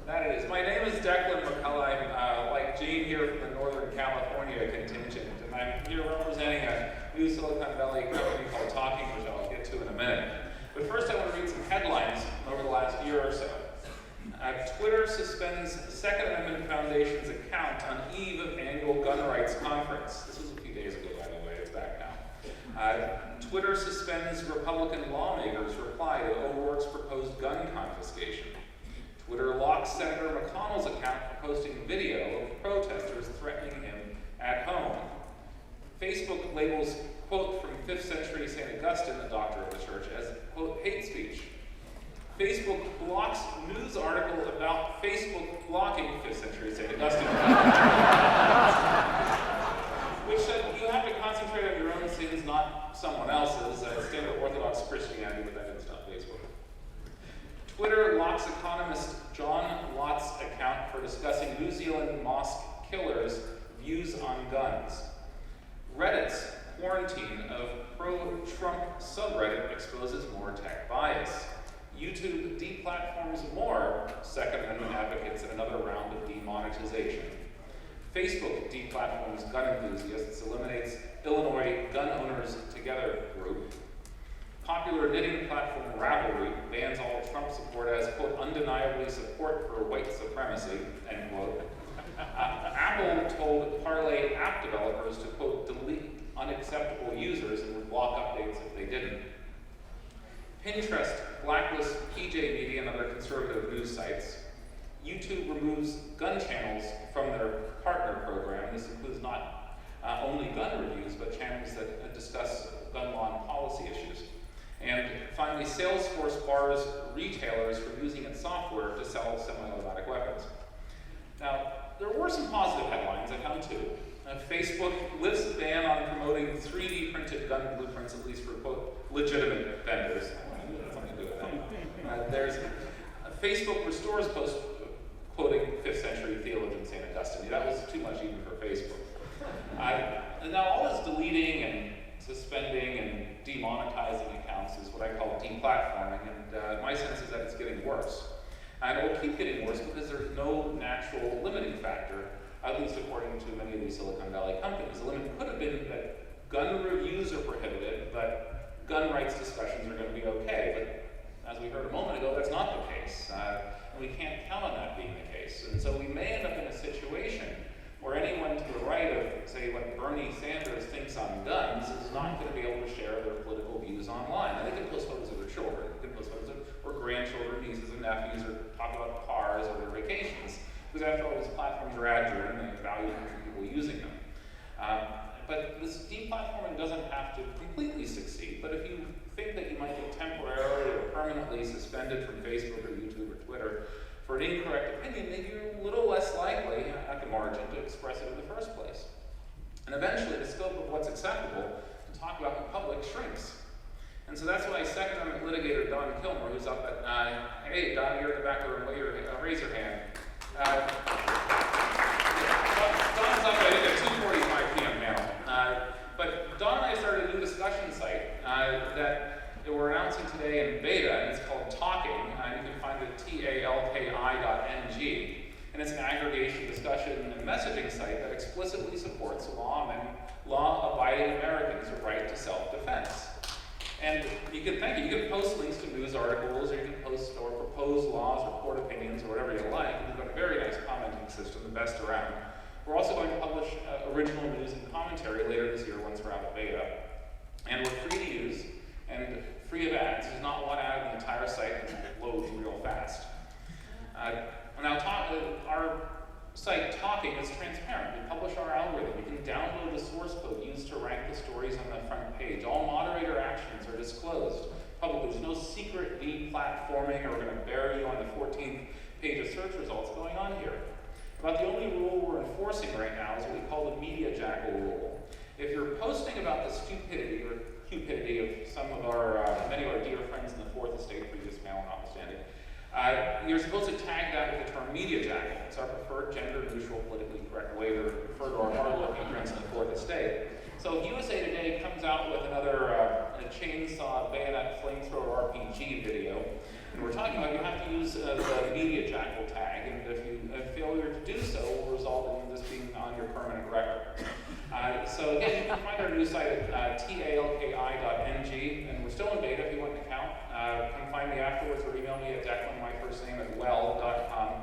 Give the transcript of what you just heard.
That it is. My name is Declan McCullagh. I'm like Gene here from the Northern California contingent, and I'm here representing a new Silicon Valley company called Talki, which I'll get to in a minute. But first I want to read some headlines over the last year or so. Twitter suspends Second Amendment Foundation's account on eve of annual gun rights conference. This was a few days ago, by the way, it's back now. Twitter suspends Republican lawmakers' reply to O'Rourke's proposed gun confiscation. Twitter locks Senator McConnell's account for posting video of protesters threatening him at home. Facebook labels quote from 5th century St. Augustine, the doctor of the church, as quote hate speech. Facebook blocks news article about Facebook blocking 5th century St. Augustine. Which said you have to concentrate on your own sins, not someone else's. Standard Orthodox Christianity, but that didn't stop Facebook. Twitter locks economist John Lott's account for discussing New Zealand mosque killers' views on guns. Reddit's quarantine of pro-Trump subreddit exposes more tech bias. YouTube deplatforms more Second Amendment advocates in another round of demonetization. Facebook deplatforms gun enthusiasts, eliminates Illinois Gun Owners Together group. Popular knitting platform Ravelry bans all Trump support as, quote, undeniably support for white supremacy, end quote. Apple told Parlay app developers to, quote, delete unacceptable users and would block updates if they didn't. Pinterest blacklists PJ Media and other conservative news sites. YouTube removes gun channels from their partner program. This includes not only gun reviews, but channels that discuss gun law and policy issues. And finally, Salesforce bars retailers from using its software to sell semi-automatic weapons. Now, there were some positive headlines, I found two. Facebook lifts the ban on promoting 3D printed gun blueprints, at least for, quote, legitimate vendors. Something to do with that. There's Facebook restores post quoting 5th century theologian St. Augustine. That was too much even for Facebook. And now all this deleting and suspending and demonetizing accounts is what I call deplatforming, and my sense is that it's getting worse. And it will keep getting worse because there's no natural limiting factor, at least according to many of these Silicon Valley companies. The limit could have been that gun reviews are prohibited, but gun rights discussions are going to be okay. But as we heard a moment ago, that's not the case. And we can't count on that being the case. And so we may end up in a situation where anyone to the right of, say, what Bernie Sanders thinks on guns is not going to be able to share their political views online. And they can post photos of their children, they can post photos of or grandchildren, nieces and nephews, or talk about cars or their vacations. Because after all, these platforms are ad-driven and they value people using them. But this deplatforming doesn't have to completely succeed. But if you think that you might get temporarily or permanently suspended from Facebook or YouTube or Twitter for an incorrect opinion, maybe you're a little less likely at the margin to express it in the first place. And eventually, the scope of what's acceptable to talk about in public shrinks. And so that's why Second Amendment litigator Don Kilmer, who's up at, hey, Don, you're in the back of the room, raise your hand. Don's up at 2:45 p.m. panel. But Don and I started a new discussion site that we're announcing today in beta, and it's called Talking. You can find it at talki.ng. And it's an aggregation, discussion, and messaging site that explicitly supports law-abiding Americans' right to self-defense. And you can post links to news articles, or you can post or propose laws, or court opinions, or whatever you like. And we've got a very nice commenting system, the best around. We're also going to publish original news and commentary later this year once we're out of beta. And we're free to use and free of ads. There's not one ad in the entire site that loads real fast. Now, our site, Talking, is transparent. We publish our algorithm. You can download the source code used to rank the stories on the front page. All moderator actions are disclosed publicly. There's no secret deplatforming, or we're going to bury you on the 14th page of search results going on here. About the only rule we're enforcing right now is what we call the media jackal rule. If you're posting about the stupidity or cupidity of some of our, many of our dear friends in the Fourth Estate, previous panel notwithstanding, you're supposed to tag that with the term media jackal. It's our preferred gender-neutral, politically correct way to refer to our hard-looking friends in the Fourth Estate. So if USA Today comes out with another a chainsaw, bayonet, flamethrower RPG video, and we're talking about you have to use the media jackal tag, and So again, you can find our news site at talki.ng, and we're still in beta if you want an account. Come find me afterwards or email me at Declan, my first name, at well.com.